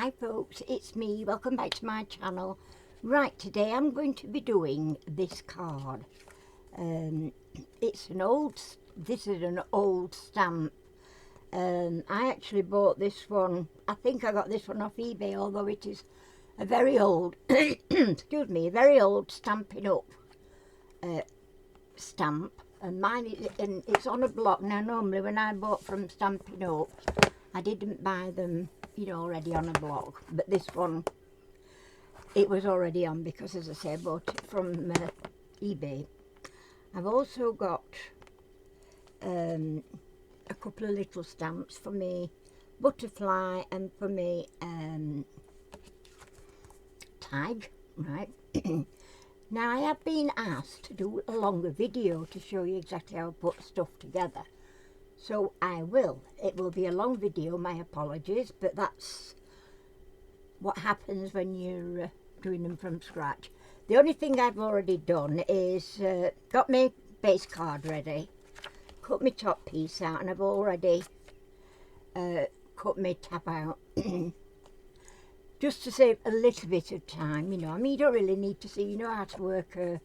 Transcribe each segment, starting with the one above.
Hi folks, it's me. Welcome back to my channel. Right, today I'm going to be doing this card. This is an old stamp. I actually bought this one, I think I got this one off eBay, although it is a very old, excuse me, a very old Stampin' Up stamp. And mine is, and it's on a block. Now normally when I bought from Stampin' Up, I didn't buy them, you know, already on a block, but this one, it was already on because, as I say, I bought it from eBay. I've also got a couple of little stamps for me butterfly and for me tag, right? Now I have been asked to do a longer video to show you exactly how I put stuff together. So I will. It will be a long video, my apologies, but that's what happens when you're doing them from scratch. The only thing I've already done is got my base card ready, cut my top piece out, and I've already cut my tab out just to save a little bit of time, you know. I mean, you don't really need to see, you know how to work a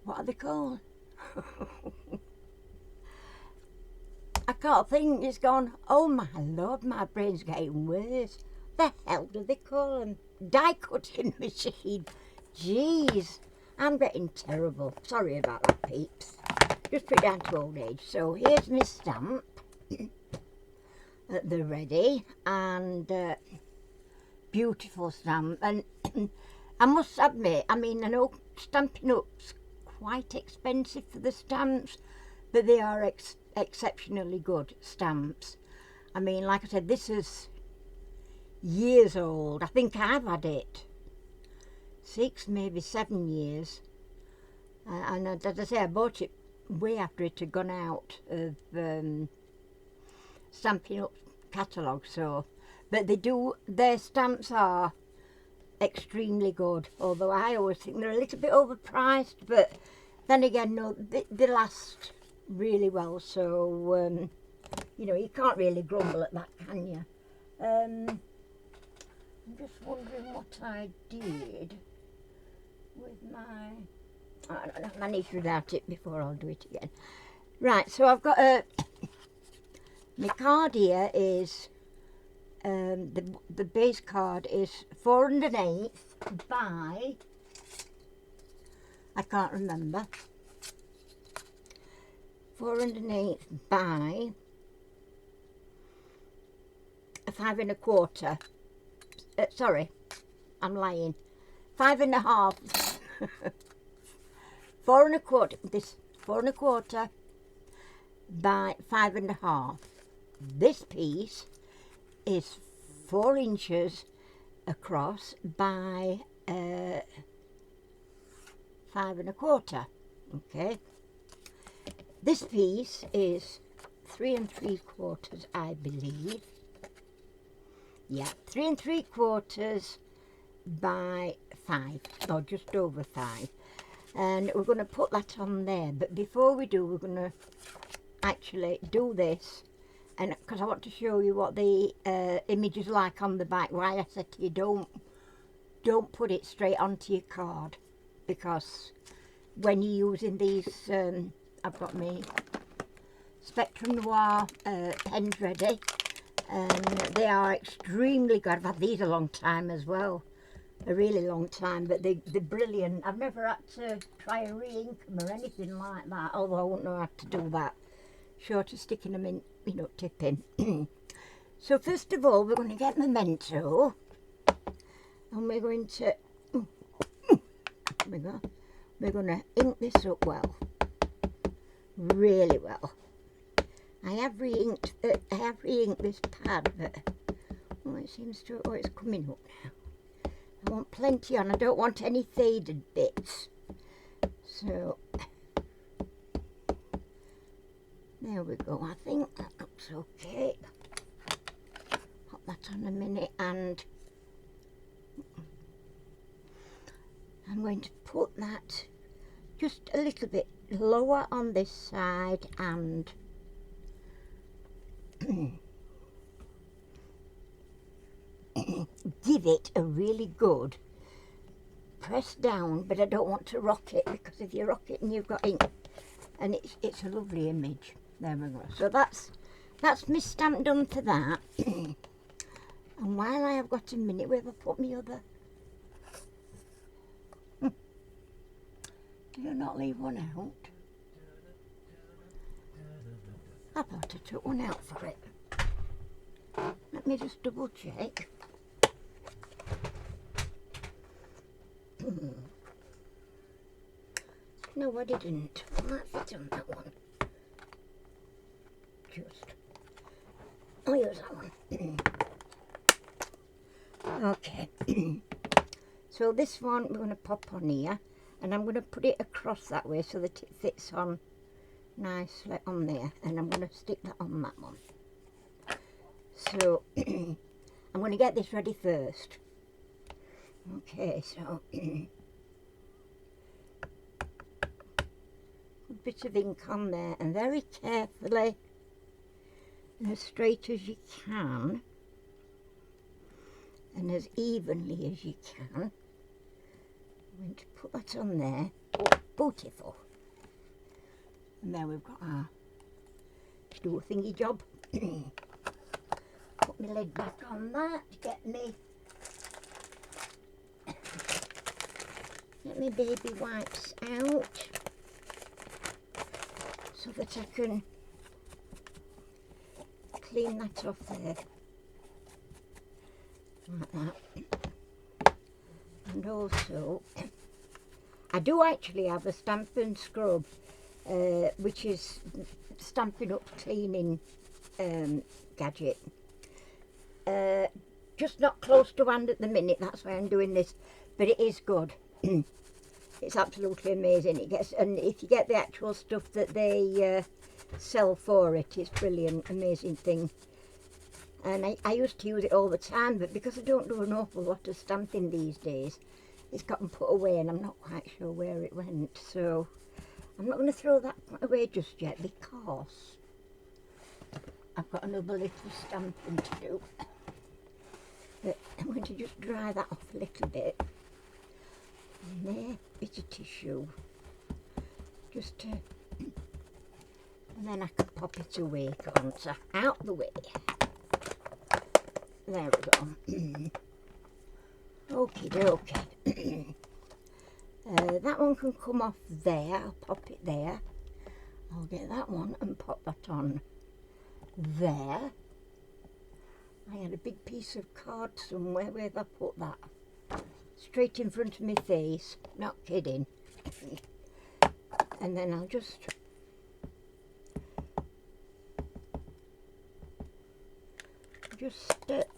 what are they called? I can't think, it's gone. Oh my lord, my brain's getting worse. The hell do they call them? Die cutting machine. Jeez, I'm getting terrible. Sorry about that, peeps. Just put it down to old age. So here's my stamp. They're ready, and beautiful stamp. And I must admit, I mean, I know Stampin' Up's quite expensive for the stamps, but they are exceptionally good stamps. I mean, like I said, this is years old. I think I've had it 6, maybe 7 years, and as I say, I bought it way after it had gone out of Stampin' Up catalogue. So, but their stamps are extremely good, although I always think they're a little bit overpriced, but then again, no, they last really well. So you know, you can't really grumble at that, can you? I'm just wondering what I did with my, I managed without it before. I'll do it again. Right, so I've got my card here is the base card is 4 1/8 by, I can't remember, 4 1/8 by 5 1/4. Sorry, I'm lying. 5 1/2. 4 1/4. This 4 1/4 by 5 1/2. This piece is 4 inches across by 5 1/4. Okay. This piece is 3 3/4, I believe. Yeah, 3 3/4 by 5, or just over 5. And we're going to put that on there. But before we do, we're going to actually do this. And because I want to show you what the image is like on the back, why I said to you don't put it straight onto your card, because when you're using these, I've got my Spectrum Noir pens ready, and they are extremely good. I've had these a long time as well, a really long time, but they're brilliant. I've never had to try a re-ink them or anything like that, although I won't know how to do that, short of sticking them in, you know, tipping. So first of all, we're going to get Memento, and we're going to we're going to ink this up well, really well. I have re-inked this pad, but oh, it seems to, oh, it's coming up now. I want plenty on. I don't want any faded bits. So there we go. I think that looks okay. Pop that on a minute, and I'm going to put that just a little bit lower on this side and give it a really good press down, but I don't want to rock it, because if you rock it and you've got ink, and it's a lovely image. There we go. So that's my stamp done for that. And while I have got a minute, where have I put my other? Did I not leave one out? I thought I took one out for it. Let me just double check. No, I didn't. I might fit on that one. I'll use that one. Okay. So this one we're going to pop on here, and I'm going to put it across that way so that it fits on nicely on there, and I'm going to stick that on that one. So I'm going to get this ready first. Okay, so good bit of ink on there, and very carefully and as straight as you can and as evenly as you can. I'm going to put that on there. Oh, beautiful. And there we've got our do a thingy job. Put my lid back on that to get me baby wipes out so that I can clean that off there like that. And also I do actually have a stamp and scrub, which is Stampin' Up cleaning gadget. Just not close to hand at the minute, that's why I'm doing this, but it is good. It's absolutely amazing. It gets, and if you get the actual stuff that they sell for it, it's brilliant, amazing thing. And I used to use it all the time, but because I don't do an awful lot of stamping these days, it's gotten put away and I'm not quite sure where it went. So I'm not going to throw that away just yet, because I've got another little stamping to do. But I'm going to just dry that off a little bit. And there, bit of tissue, just to, and then I can pop it away, can't I? Out the way. There we go. Okie dokie. That one can come off there. I'll pop it there. I'll get that one and pop that on there. I had a big piece of card somewhere. Where have I put that? Straight in front of my face. Not kidding. And then I'll just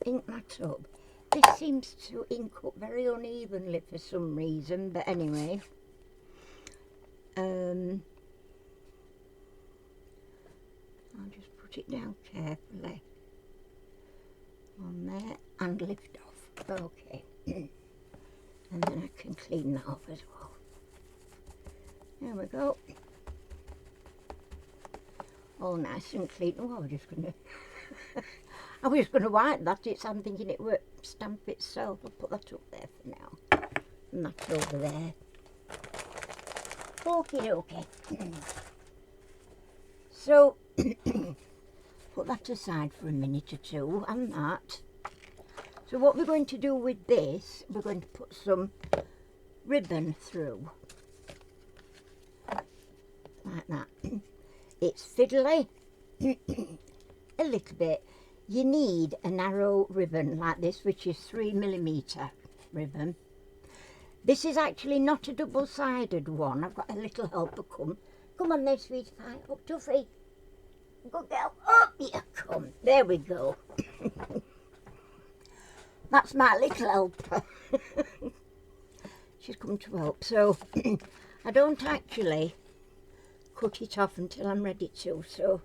ink that up. This seems to ink up very unevenly for some reason, but anyway. I'll just put it down carefully on there and lift off. Okay. And then I can clean that off as well. There we go. All nice and clean. Oh, I was just going to wipe that. I'm thinking it would stamp itself. I'll put that up there for now. And that's over there. Okie dokie. So, put that aside for a minute or two, and that. So what we're going to do with this, we're going to put some ribbon through. Like that. It's fiddly. A little bit. You need a narrow ribbon like this, which is 3mm ribbon. This is actually not a double-sided one. I've got a little helper come. Come on there, sweetie pie. Up, Tuffy. Good girl. Up you come. There we go. That's my little helper. She's come to help. So I don't actually cut it off until I'm ready to. So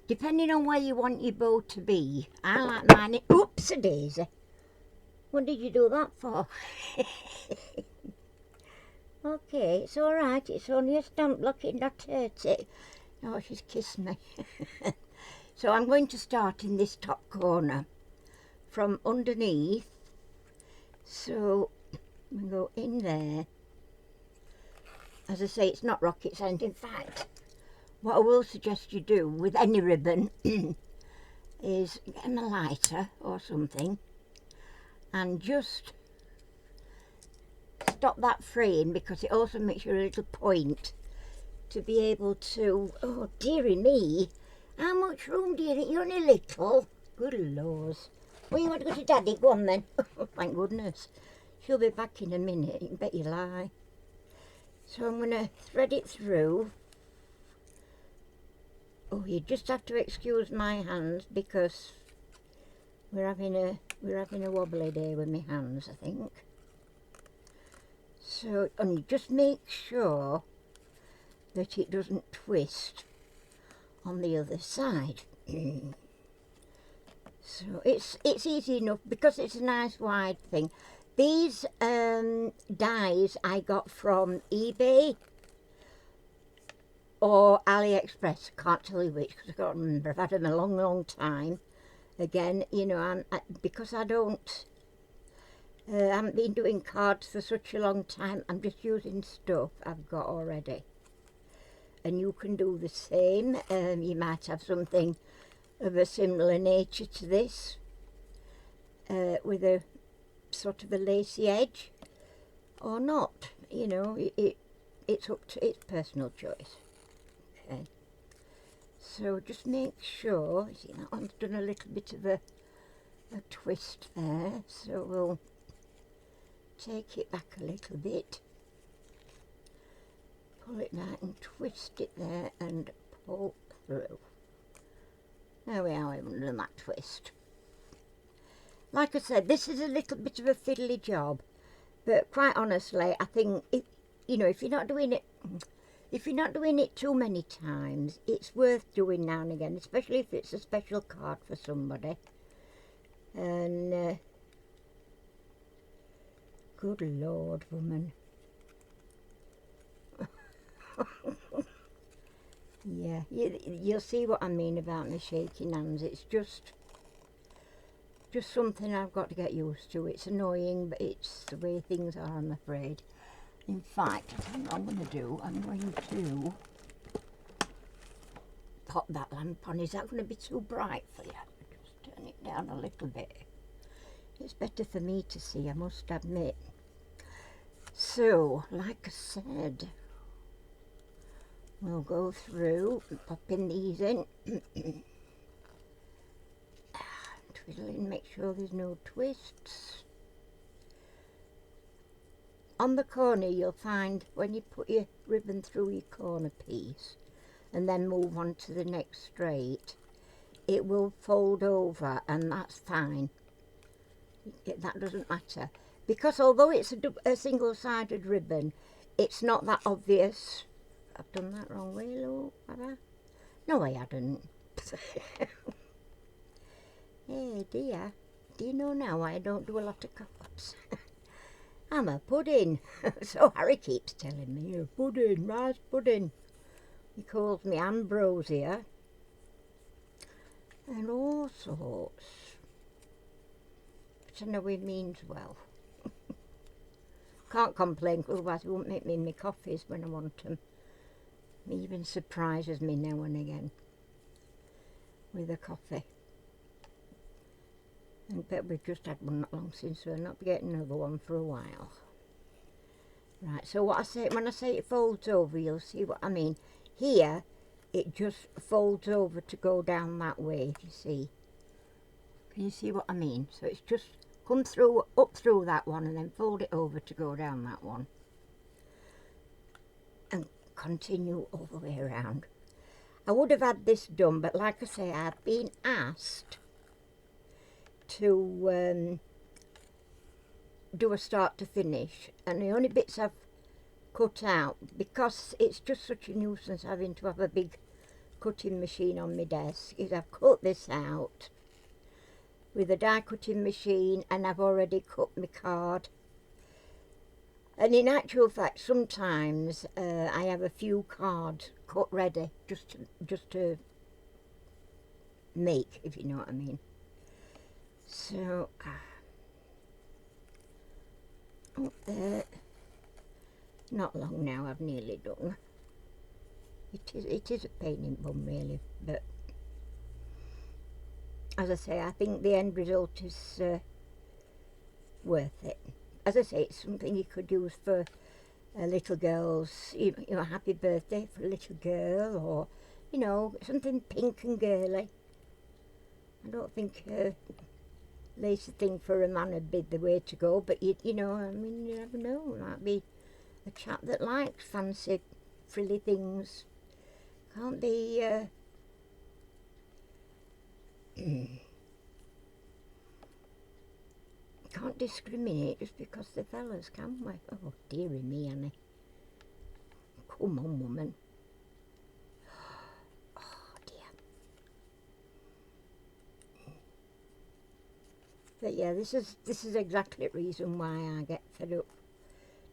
depending on where you want your bow to be, I like mine. Oops-a-daisy. What did you do that for? Okay, it's all right. It's only a stamp block. It not hurt it. Oh, she's kissed me. So I'm going to start in this top corner from underneath. So we go in there. As I say, it's not rocket science. In fact, what I will suggest you do with any ribbon is get a lighter or something and just stop that fraying, because it also makes you a little point to be able to, oh dearie me, how much room do you think? You're only little. Good laws. Well, you want to go to Daddy? Go on then. Oh, thank goodness. She'll be back in a minute, you can bet you lie. So I'm going to thread it through. Oh, you just have to excuse my hands because we're having a wobbly day with my hands, I think. So, and you just make sure that it doesn't twist on the other side. So it's easy enough because it's a nice wide thing. These dies I got from eBay or AliExpress. I can't tell you which because I can't remember. I've had them a long, long time. Again, you know, because I haven't been doing cards for such a long time, I'm just using stuff I've got already. And you can do the same. You might have something of a similar nature to this with a sort of a lacy edge or not, you know, it's up to its personal choice. Okay, so just make sure, see that one's done a little bit of a twist there, so we'll take it back a little bit, pull it back and twist it there and pull through. There we are, we've done that twist. Like I said, this is a little bit of a fiddly job, but quite honestly, I think you know, if you're not doing it too many times, it's worth doing now and again, especially if it's a special card for somebody. And good Lord, woman. Yeah, you'll see what I mean about me shaking hands. It's just something I've got to get used to. It's annoying, but it's the way things are, I'm afraid. In fact, I think what I'm going to do, I'm going to pop that lamp on. Is that going to be too bright for you? Just turn it down a little bit. It's better for me to see, I must admit. So, like I said, we'll go through and popping these in. Twiddling, make sure there's no twists. On the corner you'll find when you put your ribbon through your corner piece and then move on to the next straight, it will fold over, and that's fine. That doesn't matter, because although it's a single-sided ribbon, it's not that obvious. I've done that wrong way, look, have I? No, I hadn't. Hey dear, do you know now I don't do a lot of cards? I'm a pudding. So Harry keeps telling me, you're a pudding, rice pudding. He calls me Ambrosia and all sorts. But I know he means well. Can't complain, because otherwise he won't make me my coffees when I want them. He even surprises me now and again with a coffee. But we've just had one not long since, so we'll not be getting another one for a while. Right, so what I say, when I say it folds over, you'll see what I mean. Here, it just folds over to go down that way, if you see. Can you see what I mean? So it's just come through, up through that one, and then fold it over to go down that one. And continue all the way around. I would have had this done, but like I say, I've been asked to do a start to finish, and the only bits I've cut out, because it's just such a nuisance having to have a big cutting machine on my desk, is I've cut this out with a die cutting machine, and I've already cut my card. And in actual fact, sometimes I have a few cards cut ready just to make, if you know what I mean. So up there, not long now, I've nearly done. It is a pain in the bum really, but as I say, I think the end result is worth it. As I say, it's something you could use for a little girl's, you know, happy birthday for a little girl, or, you know, something pink and girly. I don't think lacy thing for a man would be the way to go, but you know, I mean, you never know. It might be a chap that likes fancy, frilly things. Can't be. Can't discriminate just because they're fellas, can we? Oh, dearie me, Annie. Come on, woman. Oh, dear. But yeah, this is exactly the reason why I get fed up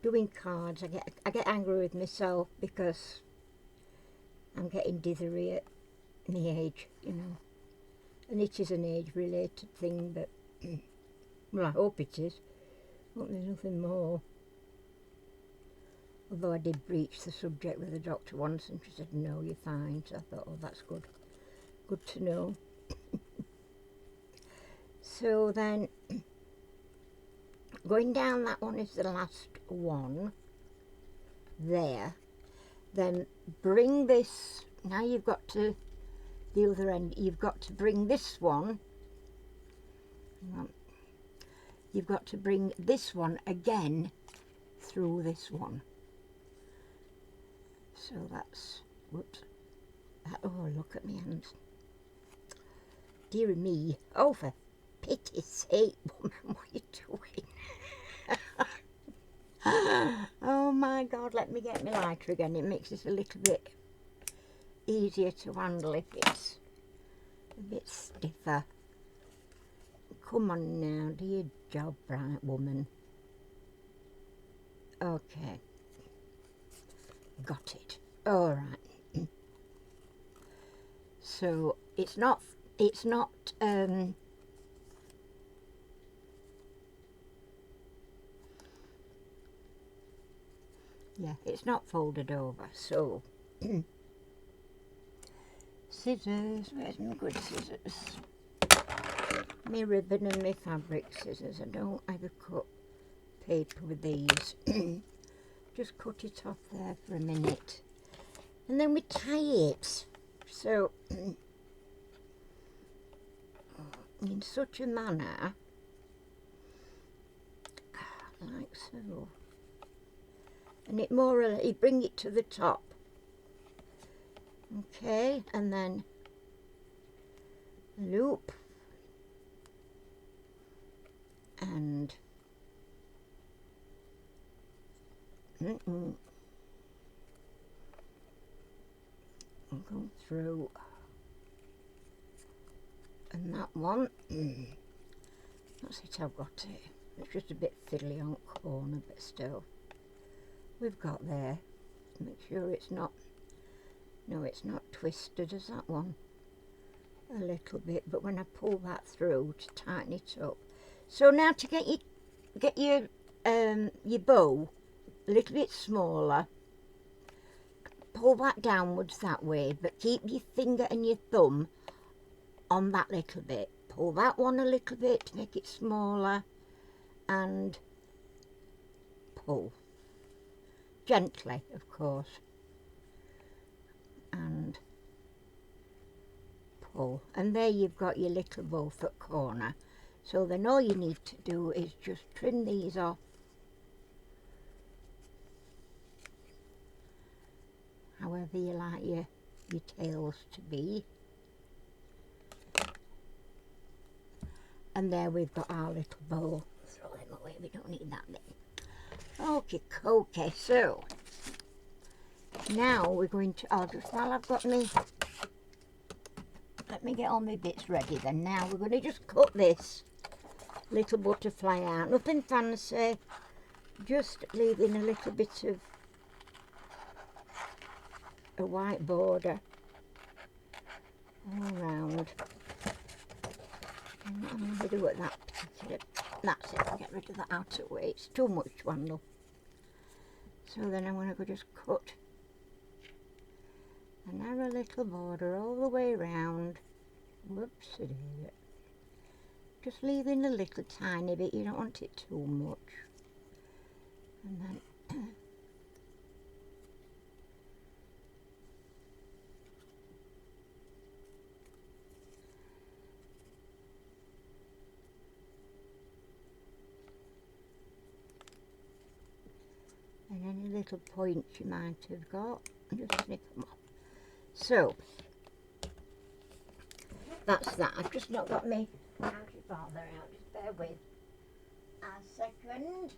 doing cards. I get angry with myself because I'm getting dithery at my age, you know. And it is an age-related thing, but well, I hope it is. I hope there's nothing more. Although I did breach the subject with the doctor once, and she said, no, you're fine. So I thought, oh, that's good. Good to know. So then, going down that one is the last one. There. Then bring this, now you've got to, the other end, you've got to bring this one. Hang on. You've got to bring this one again through this one. So that's, whoops. Oh, look at my hands. Dear me. Oh, for pity's sake, woman, what are you doing? Oh my God, let me get my lighter again. It makes it a little bit easier to handle if it's a bit stiffer. Come on now, do your job right, woman. Okay. Got it. All right. So it's not yeah, it's not folded over. So scissors, where's my good scissors? My ribbon and my fabric scissors. I don't ever cut paper with these. Just cut it off there for a minute. And then we tie it. So, in such a manner, like so. And it more or less, you bring it to the top. Okay, and then loop. And go through, and that one, that's it, I've got it. It's just a bit fiddly on corner, but still, we've got there. Make sure it's not, no, it's not twisted as that one. A little bit, but when I pull that through to tighten it up. So now to get your bow a little bit smaller, pull that downwards that way, but keep your finger and your thumb on that little bit. Pull that one a little bit to make it smaller, and pull. Gently, of course. And pull. And there you've got your little bowfoot corner. So then all you need to do is just trim these off. However you like your tails to be. And there we've got our little bow. Throw them away, we don't need that bit. Okay, so now we're going to, while I've got me, let me get all my bits ready then. Now we're going to just cut this little butterfly out. Nothing fancy, just leaving a little bit of a white border all round. And I'm going do at that particular. That's it, get rid of that outer way. It's too much to handle. So then I'm going to go just cut a narrow little border all the way around. Whoops, just leaving a little tiny bit, you don't want it too much. And then and any little points you might have got, just snip them off. So that's that. I've just not got my counterpart there out. Just bear with a second.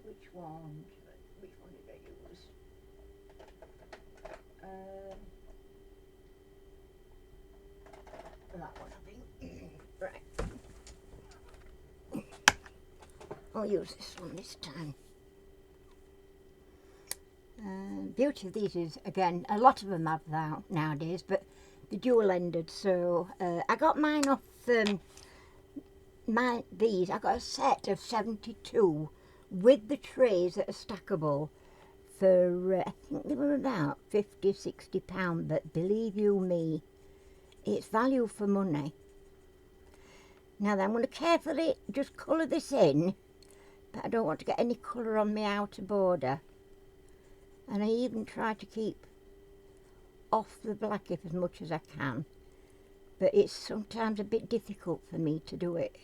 Which one? Which one did I use? That one, I think. Right. I'll use this one this time. Beauty of these is, again, a lot of them have that nowadays, but the dual ended. So I got mine off these. I got a set of 72 with the trays that are stackable for I think they were about £50–60, but believe you me, it's value for money. Now then, I'm going to carefully just colour this in, but I don't want to get any colour on my outer border. And I even try to keep off the black as much as I can, but it's sometimes a bit difficult for me to do it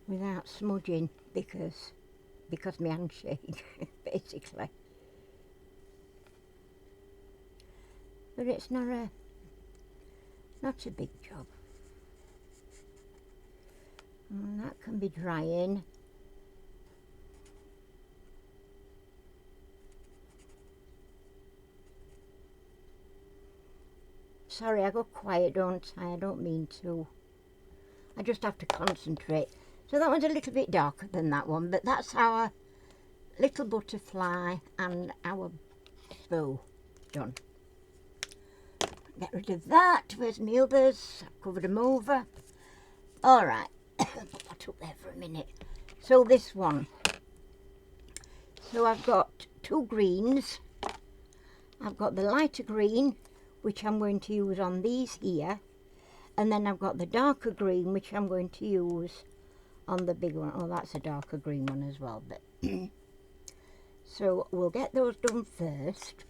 without smudging because my hands shake basically. But it's not a big job. And that can be drying. Sorry, I go quiet, don't I? I don't mean to. I just have to concentrate. So that one's a little bit darker than that one, but that's our little butterfly and our bow done. Get rid of that. Where's my others? I've covered them over. Alright, put that up there for a minute. So this one. So I've got two greens. I've got the lighter green, which I'm going to use on these here, and then I've got the darker green, which I'm going to use on the big one. Oh, that's a darker green one as well, but so we'll get those done first.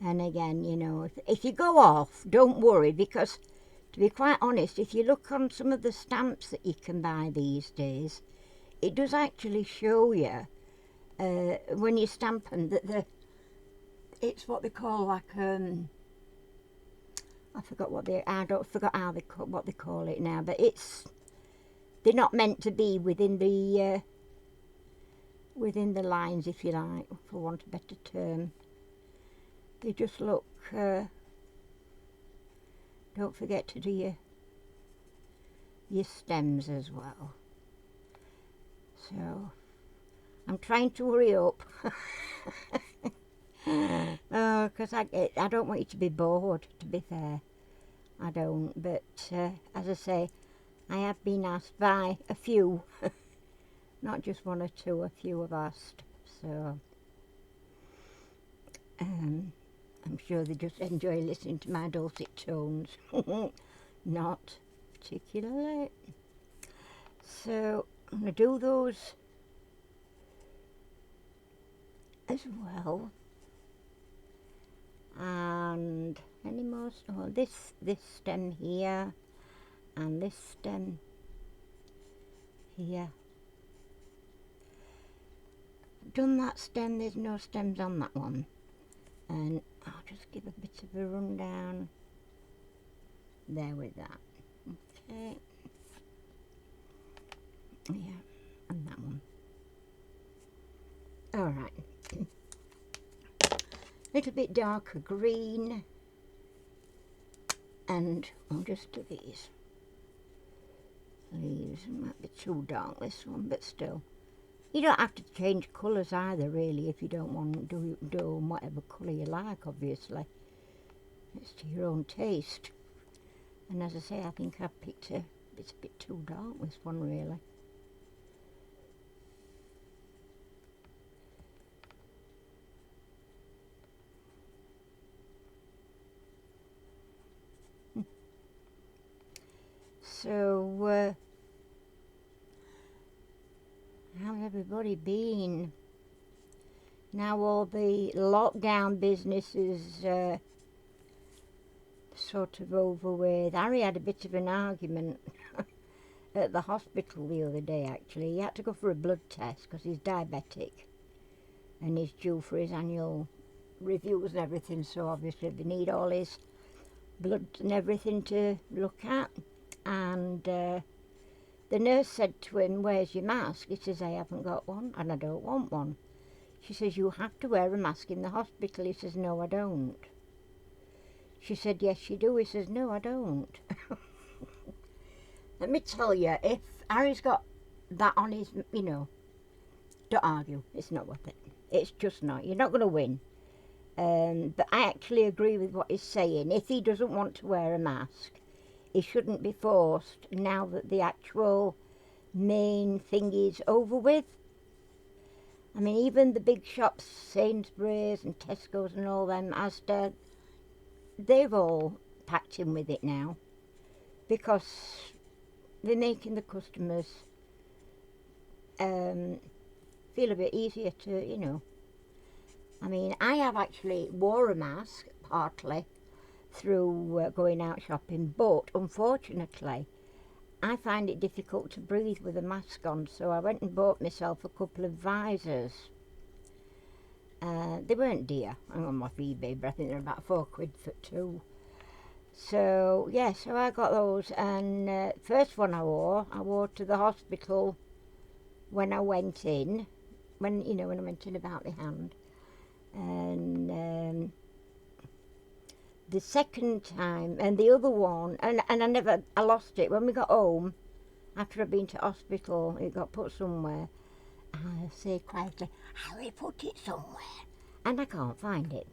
And again, you know, if you go off, don't worry, because to be quite honest, if you look on some of the stamps that you can buy these days, it does actually show you when you stamp them that it's what they call like I forgot what they what they call it now, but they're not meant to be within the lines, if you like, for want of a better term. They just look. Don't forget to do your stems as well. So I'm trying to hurry up. Because I don't want you to be bored, to be fair. I don't, but as I say, I have been asked by a few, not just one or two, a few have asked, so I'm sure they just enjoy listening to my dulcet tones. Not particularly. So I'm going to do those as well. And any more? Oh, this stem here, and this stem here. Done that stem. There's no stems on that one, and I'll just give a bit of a rundown there with that. Okay. Yeah, and that one. All right. Little bit darker green, and I'll just do these leaves. It might be too dark, this one, but still. You don't have to change colours either, really, if you don't want to do whatever colour you like, obviously. It's to your own taste. And as I say, I think I've picked it's a bit too dark, this one, really. So, how's everybody been? Now all the lockdown business is sort of over with. Harry had a bit of an argument at the hospital the other day, actually. He had to go for a blood test because he's diabetic and he's due for his annual reviews and everything, so obviously they need all his blood and everything to look at. And the nurse said to him, "Where's your mask?" He says, "I haven't got one and I don't want one." She says, "You have to wear a mask in the hospital." He says, "No, I don't." She said, "Yes, you do." He says, "No, I don't." Let me tell you, if Harry's got that on his, don't argue. It's not worth it. It's just not. You're not going to win. But I actually agree with what he's saying. If he doesn't want to wear a mask, he shouldn't be forced now that the actual main thing is over with. I mean, even the big shops, Sainsbury's and Tesco's and all them, Asda, they've all packed in with it now because they're making the customers feel a bit easier to, I mean, I have actually wore a mask partly through going out shopping, but unfortunately I find it difficult to breathe with a mask on, so I went and bought myself a couple of visors. They weren't dear. I'm on off eBay, but I think they're about £4 for two. So yeah, so I got those, and first one I wore to the hospital when I went in, when I went in about the hand, and the second time, and the other one, and I lost it when we got home. After I'd been to hospital, it got put somewhere. I say quietly, "Harry put it somewhere," and I can't find it.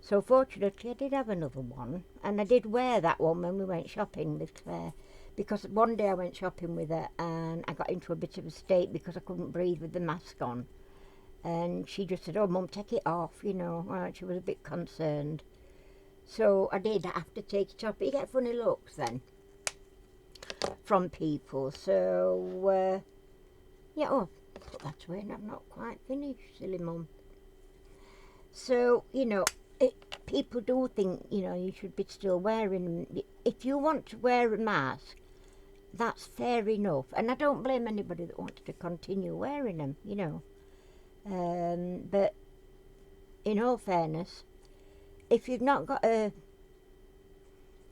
So fortunately I did have another one, and I did wear that one when we went shopping with Claire, because one day I went shopping with her and I got into a bit of a state because I couldn't breathe with the mask on, and she just said, "Oh Mum, take it off," she was a bit concerned. So I did have to take it off, but you get funny looks then from people. So yeah, put that away, and I'm not quite finished, silly Mum. So people do think you should be still wearing them. If you want to wear a mask, that's fair enough, and I don't blame anybody that wanted to continue wearing them, but in all fairness, if you've not got a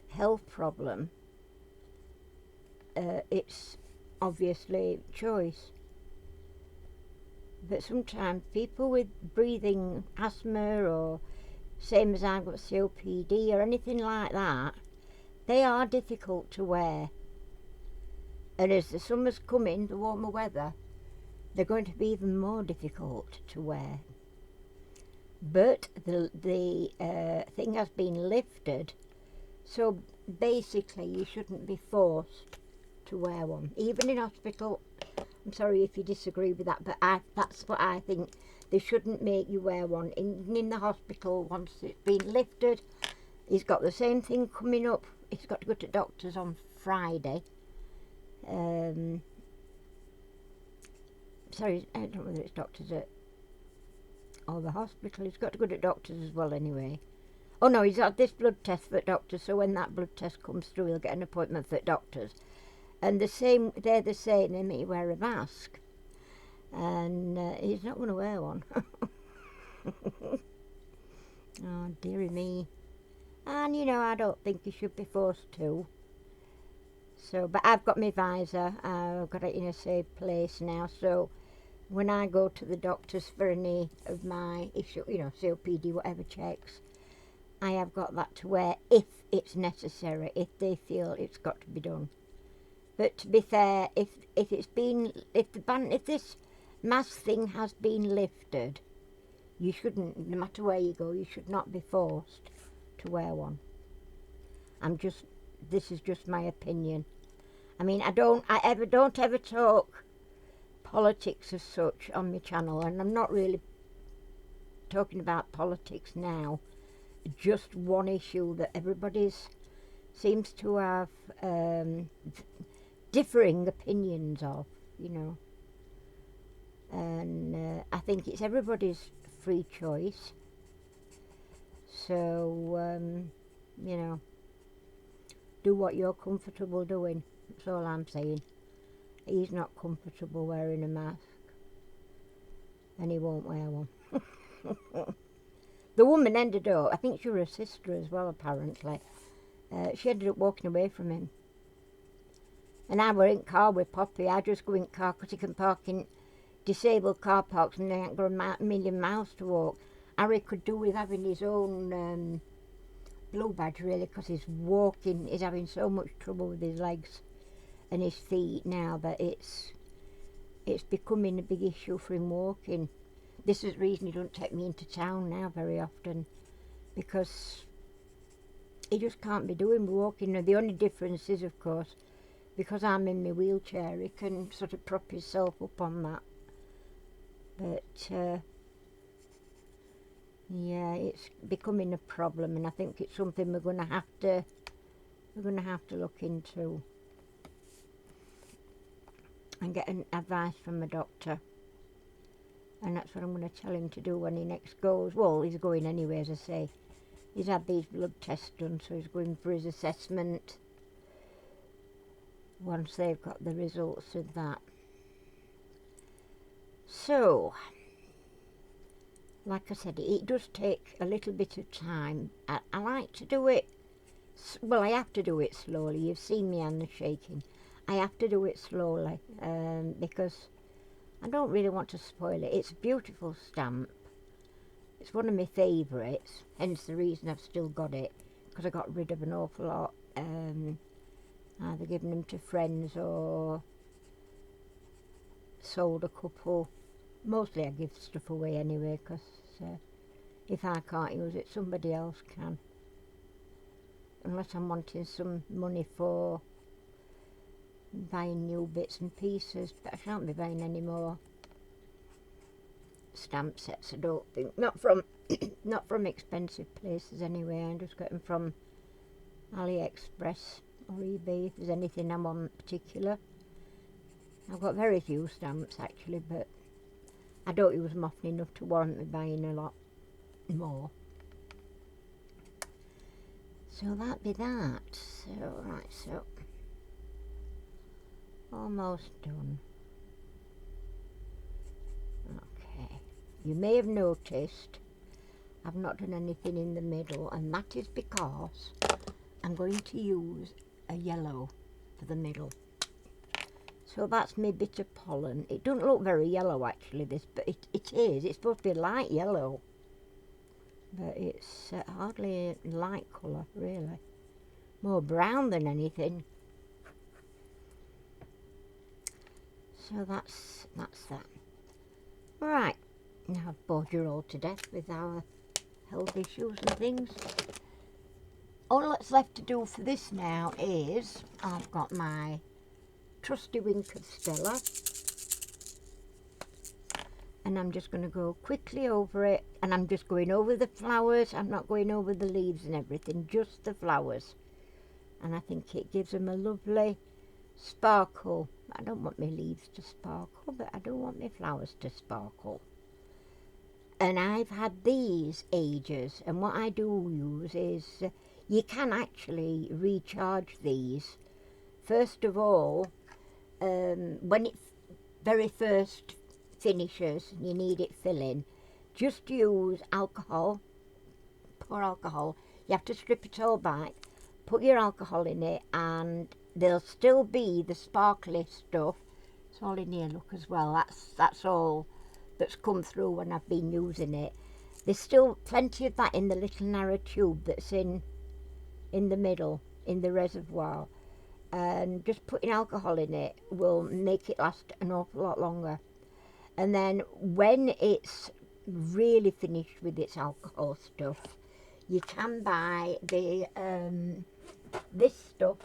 health problem, it's obviously choice. But sometimes people with breathing asthma, or same as I've got COPD or anything like that, they are difficult to wear. And as the summer's coming, the warmer weather, they're going to be even more difficult to wear. But the thing has been lifted, so basically you shouldn't be forced to wear one, even in hospital. I'm sorry if you disagree with that, but that's what I think. They shouldn't make you wear one in the hospital once it's been lifted. He's got the same thing coming up. He's got to go to doctors on Friday. Sorry, I don't know whether it's doctors or the hospital. He's got to go to doctors as well anyway. Oh no, he's had this blood test for doctors, so when that blood test comes through, he'll get an appointment for doctors. And they're the same, they make you wear a mask. And he's not going to wear one. Oh, dearie me. And I don't think he should be forced to. So, but I've got my visor. I've got it in a safe place now. So, when I go to the doctors for any of my issue, COPD, whatever checks, I have got that to wear if it's necessary, if they feel it's got to be done. But to be fair, if this mask thing has been lifted, you shouldn't, no matter where you go, you should not be forced to wear one. I'm just this is just my opinion. I mean, I don't ever talk politics as such on my channel, and I'm not really talking about politics now. Just one issue that everybody's seems to have differing opinions of, you know. And I think it's everybody's free choice. So, you know, do what you're comfortable doing. That's all I'm saying. He's not comfortable wearing a mask, and he won't wear one. The woman ended up, I think she was her sister as well, apparently. She ended up walking away from him. And I were in car with Poppy. I just go in car because he can park in disabled car parks and they ain't got a million miles to walk. Harry could do with having his own blue badge, really, because he's having so much trouble with his legs and his feet now that it's becoming a big issue for him walking. This is the reason he don't take me into town now very often, because he just can't be doing walking. Now, the only difference is, of course, because I'm in my wheelchair, he can sort of prop himself up on that. But yeah, it's becoming a problem, and I think it's something we're going to have to look into and get an advice from a doctor. And that's what I'm going to tell him to do when he next goes. Well, he's going anyway, as I say. He's had these blood tests done, so he's going for his assessment once they've got the results of that. So, like I said, it does take a little bit of time. I like to do it, well, I have to do it slowly. You've seen me hand shaking. I have to do it slowly because I don't really want to spoil it. It's a beautiful stamp. It's one of my favourites, hence the reason I've still got it, because I got rid of an awful lot, either given them to friends or sold a couple. Mostly I give stuff away anyway, because if I can't use it, somebody else can. Unless I'm wanting some money for buying new bits and pieces, but I shan't be buying any more stamp sets, I don't think. Not from expensive places anyway. I just get them from AliExpress or eBay if there's anything I want particular. I've got very few stamps actually, but I don't use them often enough to warrant me buying a lot more. So that'd be that. So, right, so almost done. Okay, you may have noticed I've not done anything in the middle, and that is because I'm going to use a yellow for the middle. So that's my bit of pollen. It doesn't look very yellow actually, this, but it is. It's supposed to be light yellow, but it's hardly a light colour really. More brown than anything. So that's that. Right, now I've bored you all to death with our health issues and things. All that's left to do for this now is I've got my trusty wink of Stella, and I'm just going to go quickly over it, and I'm just going over the flowers. I'm not going over the leaves and everything, just the flowers, and I think it gives them a lovely sparkle. I don't want my leaves to sparkle, but I don't want my flowers to sparkle. And I've had these ages, and what I do use is you can actually recharge these. First of all, when it very first finishes and you need it filling, just use alcohol, pour alcohol. You have to strip it all back, put your alcohol in it, and there'll still be the sparkly stuff. It's all in here, look, as well. That's all that's come through when I've been using it. There's still plenty of that in the little narrow tube that's in the middle, in the reservoir. And just putting alcohol in it will make it last an awful lot longer. And then when it's really finished with its alcohol stuff, you can buy the this stuff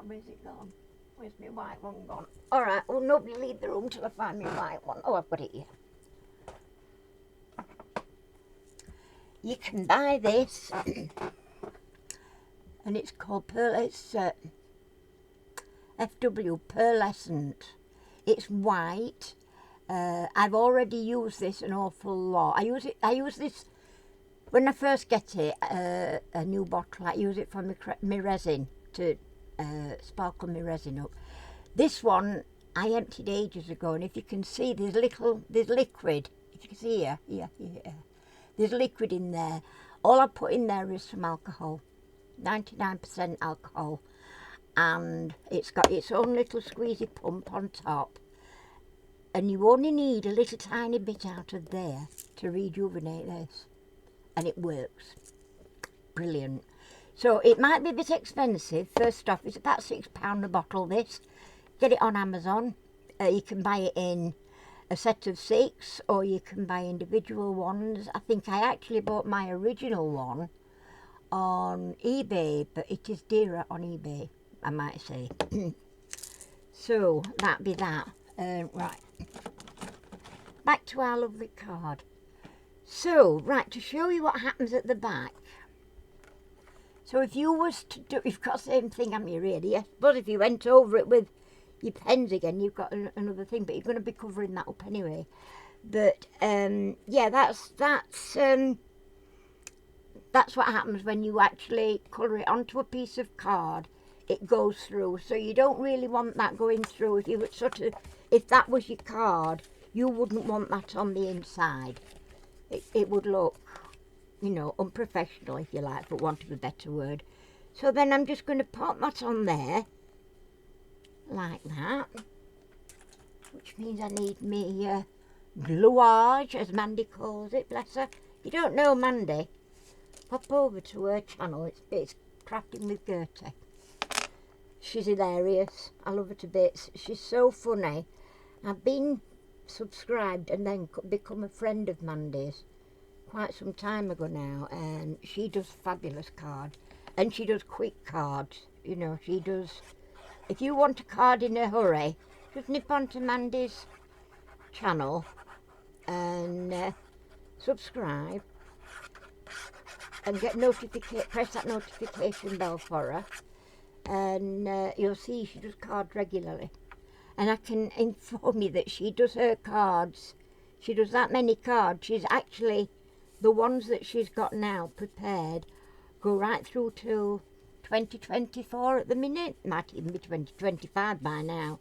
where's it gone? Where's my white one gone? All right, well, nobody leave the room till I find my white one. Oh, I've got it here. You can buy this, and it's called FW Pearlescent. It's white. I've already used this an awful lot. I use this when I first get it, a new bottle. I use it for my resin to sparkle my resin up. This one I emptied ages ago, and if you can see, there's liquid. If you can see here. There's liquid in there. All I put in there is some alcohol, 99% alcohol, and it's got its own little squeezy pump on top. And you only need a little tiny bit out of there to rejuvenate this, and it works. Brilliant. So it might be a bit expensive. First off, it's about £6 a bottle. This, get it on Amazon. You can buy it in a set of 6, or you can buy individual ones. I think I actually bought my original one on eBay, but it is dearer on eBay, I might say. So that'd be that. Right, back to our lovely card. So, right, to show you what happens at the back. So if you was to do, you've got the same thing, haven't you, really? Yes, but if you went over it with your pens again, you've got another thing, but you're going to be covering that up anyway. But yeah, that's what happens when you actually colour it onto a piece of card. It goes through, so you don't really want that going through. If you would if that was your card, you wouldn't want that on the inside. It would look, you know, unprofessional, if you like, for want of a better word. So then I'm just going to pop that on there like that, which means I need me gluage, as Mandy calls it, bless her. If you don't know Mandy, pop over to her channel. It's Crafting with Gertie. She's hilarious. I love her to bits. She's so funny. I've been subscribed and then become a friend of Mandy's quite some time ago now, and she does fabulous cards, and she does quick cards. You know, she does. If you want a card in a hurry, just nip onto Mandy's channel and subscribe and get press that notification bell for her, and you'll see she does cards regularly. And I can inform you that she does her cards. She does that many cards. She's actually, the ones that she's got now prepared go right through till 2024 at the minute. Might even be 2025 by now,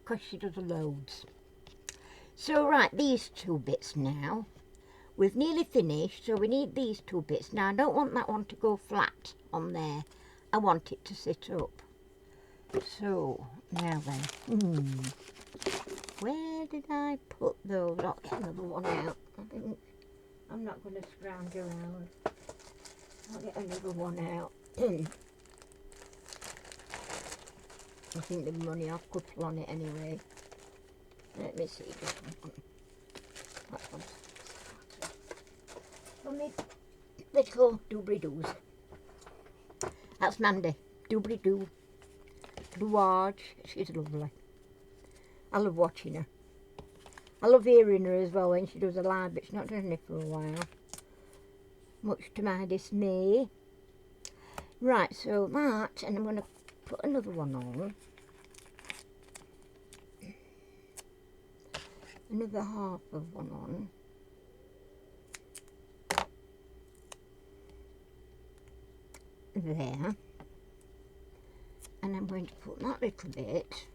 because she does loads. So right, these two bits now. We've nearly finished, so we need these two bits. Now I don't want that one to go flat on there. I want it to sit up. So, now then, where did I put those? I'll get another one out. I'm not going to scrounge around. I'll get another one out. I think the money I'll couple on it anyway. Let me see this one. That one's for me little doobly-doos. That's Mandy. Doobly-doo. Gluage. She's lovely. I love watching her. I love hearing her as well when she does a live, but she's not done it for a while, much to my dismay. Right, so that, and I'm going to put another one on. Another half of one on. There. And I'm going to put that little bit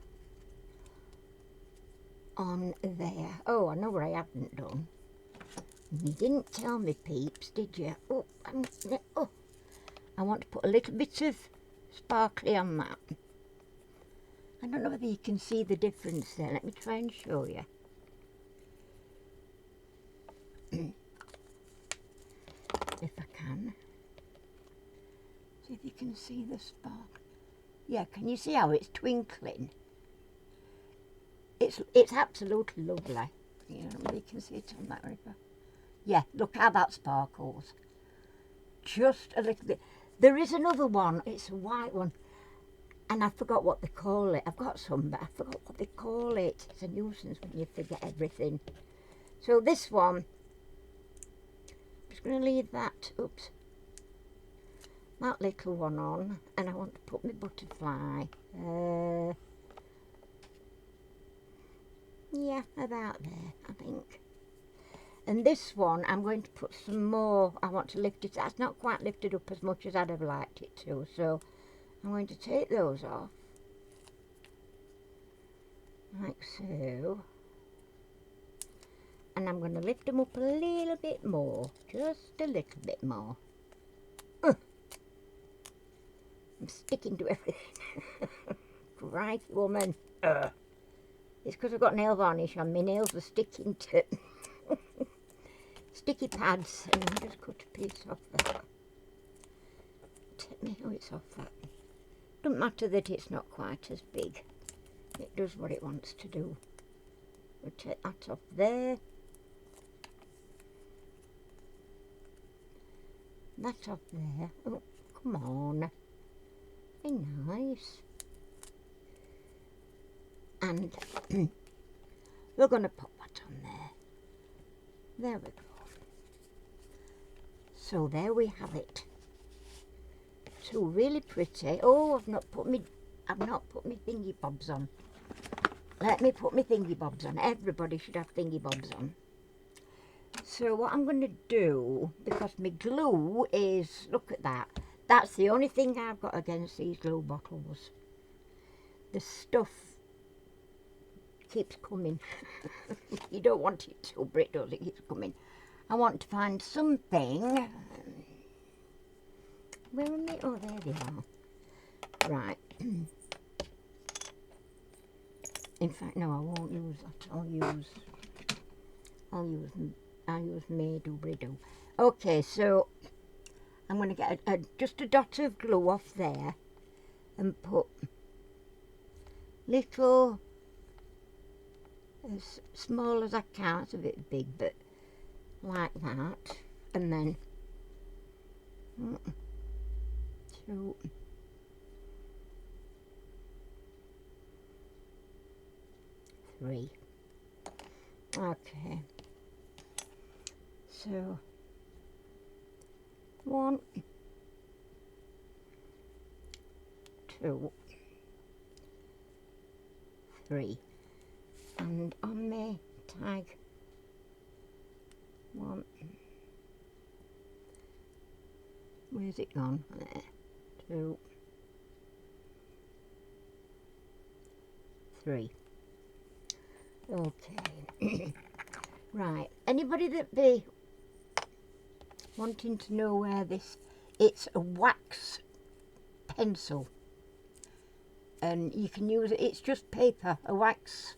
on there. Oh, I know what I haven't done. You didn't tell me, peeps, did you? Oh, I want to put a little bit of sparkly on that. I don't know whether you can see the difference there. Let me try and show you. If I can. See if you can see the spark. Yeah, can you see how it's twinkling? It's absolutely lovely. Yeah, you can see it on that river. Yeah, look how that sparkles. Just a little bit. There is another one. It's a white one. And I forgot what they call it. I've got some, but I forgot what they call it. It's a nuisance when you forget everything. So this one, I'm just going to leave that, oops, that little one on, and I want to put my butterfly. Yeah, about there, I think. And this one, I'm going to put some more. I want to lift it. That's not quite lifted up as much as I'd have liked it to. So I'm going to take those off. Like so. And I'm going to lift them up a little bit more. Just a little bit more. I'm sticking to everything. Right, woman. It's because I've got nail varnish on. My nails are sticking to sticky pads, and I just cut a piece off that. Take me, oh, it's off that. Doesn't matter that it's not quite as big. It does what it wants to do. We'll take that off there. That off there. Oh, come on. Be nice. And we're going to pop that on there. There we go. So there we have it. Two really pretty. Oh, I've not put me thingy bobs on. Let me put my thingy bobs on. Everybody should have thingy bobs on. So what I'm going to do, because my glue is, look at that. That's the only thing I've got against these glue bottles. The stuff keeps coming. You don't want it to, but it does. It keeps coming. I want to find something. Where are they? Oh, there they are. Right. In fact, no, I won't use that. I'll use May-Do-Bri-Do. Okay, so I'm going to get just a dot of glue off there and put little, as small as I can. It's a bit big, but like that, and then 2, 3. Okay, so 1, 2, 3, and on my tag 1, where's it gone? There. 2, 3. Okay. Right. Anybody that be wanting to know where this? It's a wax pencil, and you can use it. It's just paper, a wax,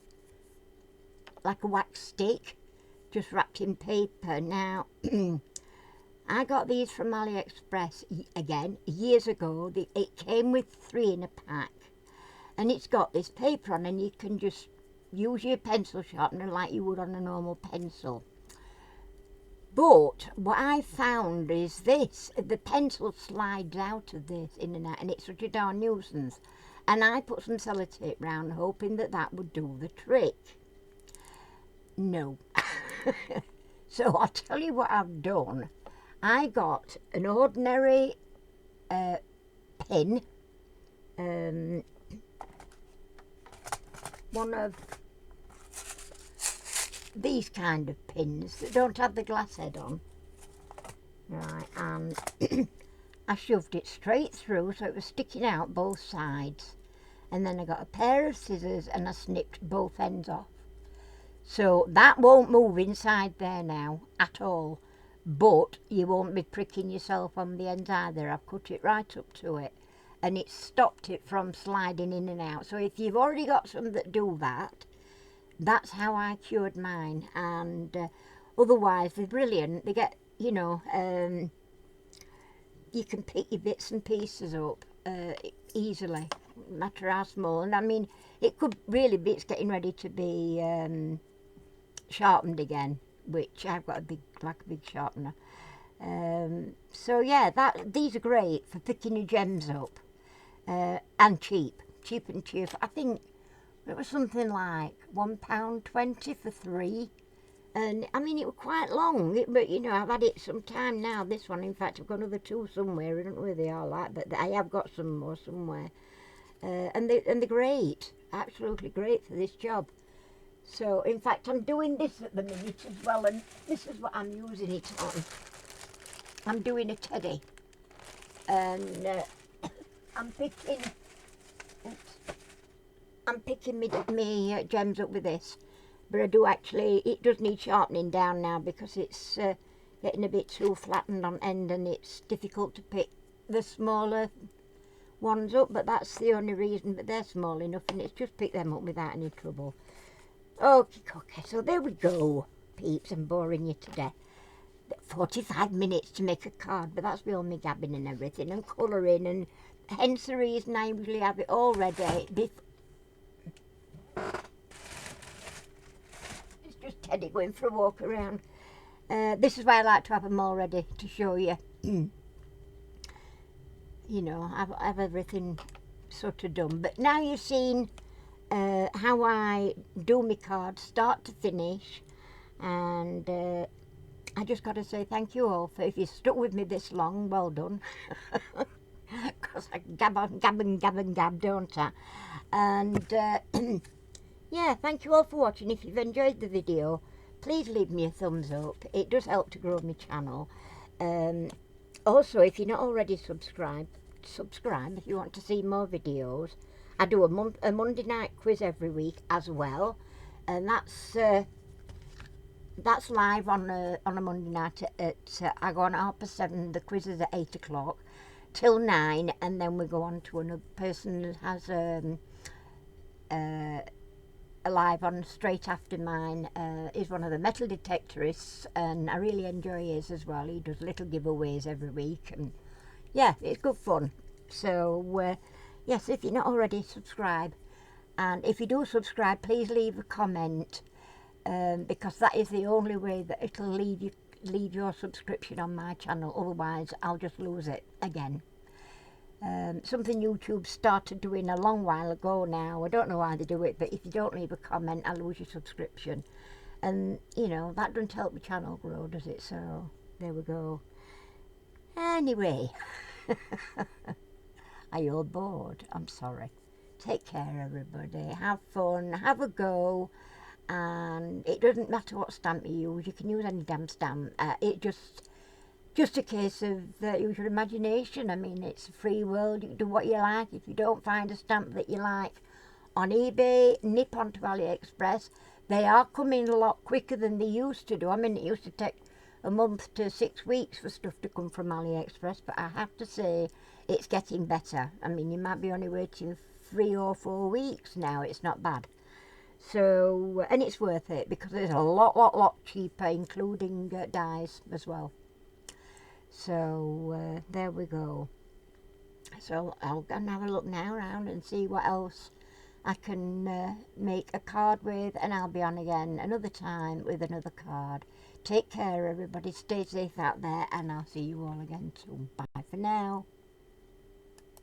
like a wax stick, just wrapped in paper. Now, I got these from AliExpress again years ago. It came with 3 in a pack, and it's got this paper on, and you can just use your pencil sharpener like you would on a normal pencil. But what I found is this: the pencil slides out of this in and out, and it's such a darn nuisance. And I put some sellotape round, hoping that that would do the trick. No. So I'll tell you what I've done. I got an ordinary pin, one of these kind of pins that don't have the glass head on. Right, and I shoved it straight through so it was sticking out both sides. And then I got a pair of scissors and I snipped both ends off. So that won't move inside there now at all. But you won't be pricking yourself on the ends either. I've cut it right up to it, and it stopped it from sliding in and out. So if you've already got some that do that, that's how I cured mine. And otherwise they're brilliant. They get, you know, you can pick your bits and pieces up easily, no matter how small. And I mean, it could really be, it's getting ready to be sharpened again, which I've got a big sharpener. So yeah, these are great for picking your gems up. and cheap and cheerful. I think it was something like £1.20 for 3. And I mean, it was quite long, but you know, I've had it some time now. This one, in fact, I've got another 2 somewhere. I don't know where they are, like, but I have got some more somewhere. And they're great, absolutely great for this job. So, in fact, I'm doing this at the minute as well, and this is what I'm using it on. I'm doing a teddy, and I'm picking me gems up with this. But I do actually, it does need sharpening down now because it's getting a bit too flattened on end, and it's difficult to pick the smaller ones up, but that's the only reason. But they're small enough, and it's just pick them up without any trouble. Okay, so there we go, peeps. I'm boring you to death. 45 minutes to make a card, but that's with all my gabbing and everything and colouring, and hence the reason I usually have it all ready before. Teddy going for a walk around. This is why I like to have them all ready to show you. You know, have everything sort of done. But now you've seen how I do my cards, start to finish, and I just got to say thank you all for, if you stuck with me this long, well done. Because I gab, don't I? And yeah, thank you all for watching. If you've enjoyed the video, please leave me a thumbs up. It does help to grow my channel. Also, if you're not already subscribed, subscribe if you want to see more videos. I do a Monday night quiz every week as well, and that's live on a Monday night at I go on at 7:30. The quiz is at 8 o'clock till 9, and then we go on to another person that has live on straight after mine. He's one of the metal detectorists, and I really enjoy his as well. He does little giveaways every week, and yeah, it's good fun. So yes, if you're not already, subscribe, and if you do subscribe, please leave a comment, because that is the only way that it'll leave your subscription on my channel. Otherwise I'll just lose it again. Something YouTube started doing a long while ago now. I don't know why they do it, but if you don't leave a comment, I lose your subscription. And, you know, that doesn't help the channel grow, does it? So, there we go. Anyway, are you all bored? I'm sorry. Take care, everybody. Have fun. Have a go. And it doesn't matter what stamp you use. You can use any damn stamp. It just a case of use your imagination. I mean, it's a free world. You can do what you like. If you don't find a stamp that you like on eBay, nip onto AliExpress. They are coming a lot quicker than they used to do. I mean, it used to take a month to 6 weeks for stuff to come from AliExpress, but I have to say it's getting better. I mean, you might be only waiting 3 or 4 weeks now. It's not bad. So, and it's worth it because it's a lot cheaper, including dies as well. So there we go. So I'll go and have a look now around and see what else I can make a card with, and I'll be on again another time with another card. Take care, everybody. Stay safe out there, and I'll see you all again soon. Bye for now.